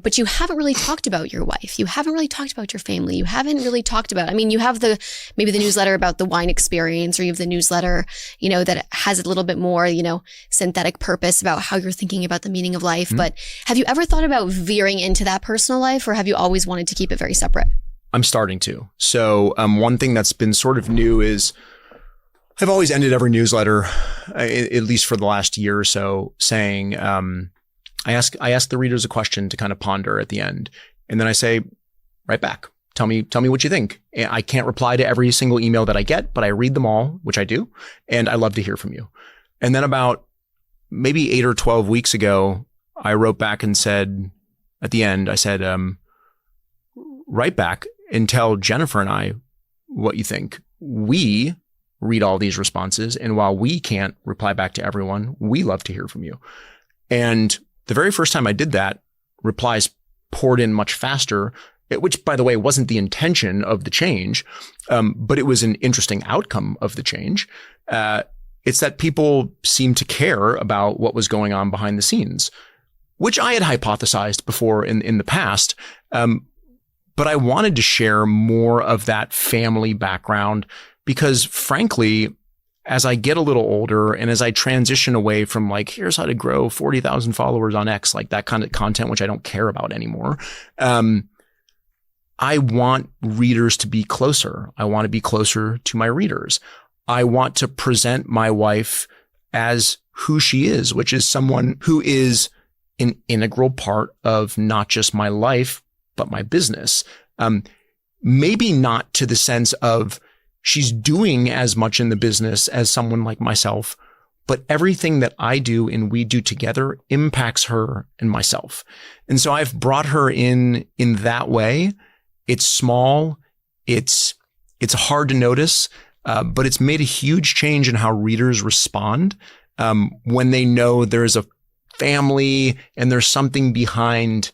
But you haven't really talked about your wife. You haven't really talked about your family. You haven't really talked about, I mean, you have maybe the newsletter about the wine experience, or you have the newsletter, that has a little bit more, synthetic purpose about how you're thinking about the meaning of life. But have you ever thought about veering into that personal life, or have you always wanted to keep it very separate? I'm starting to. So one thing that's been sort of new is I've always ended every newsletter, at least for the last year or so, saying, I ask the readers a question to kind of ponder at the end. And then I say, right back, tell me what you think. I can't reply to every single email that I get, but I read them all, which I do. And I love to hear from you. And then about maybe 8 or 12 weeks ago, I wrote back and said, at the end, I said, write back and tell Jennifer and I what you think. We read all these responses. And while we can't reply back to everyone, we love to hear from you. And the very first time I did that, replies poured in much faster, which, by the way, wasn't the intention of the change, but it was an interesting outcome of the change. It's that people seemed to care about what was going on behind the scenes, which I had hypothesized before in the past. But I wanted to share more of that family background because, frankly, as I get a little older and as I transition away from like, here's how to grow 40,000 followers on X, like that kind of content, which I don't care about anymore. I want readers to be closer. I want to be closer to my readers. I want to present my wife as who she is, which is someone who is an integral part of not just my life, but my business. Maybe not to the sense of she's doing as much in the business as someone like myself, but everything that I do and we do together impacts her and myself. And so I've brought her in that way. It's small. It's hard to notice, but it's made a huge change in how readers respond when they know there's a family and there's something behind,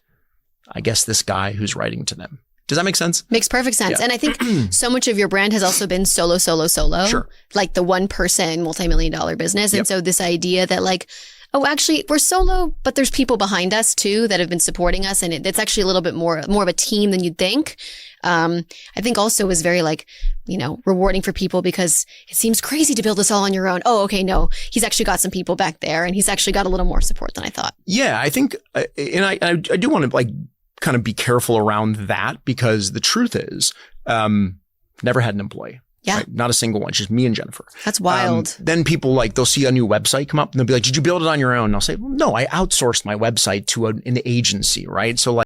I guess, this guy who's writing to them. Does that make sense? Makes perfect sense. Yeah. And I think so much of your brand has also been solo. Sure. Like the one person multi-million-dollar business. Yep. And so this idea that like, oh, actually we're solo, but there's people behind us too that have been supporting us. And it's actually a little bit more of a team than you'd think. I think also is very like, rewarding for people because it seems crazy to build this all on your own. Oh, okay. No, he's actually got some people back there and he's actually got a little more support than I thought. Yeah, I think, and I do want to like, kind of be careful around that because the truth is, never had an employee. Yeah. Right? Not a single one, just me and Jennifer. That's wild. Then people they'll see a new website come up and they'll be like, did you build it on your own? And I'll say, well, no, I outsourced my website to an agency, right? So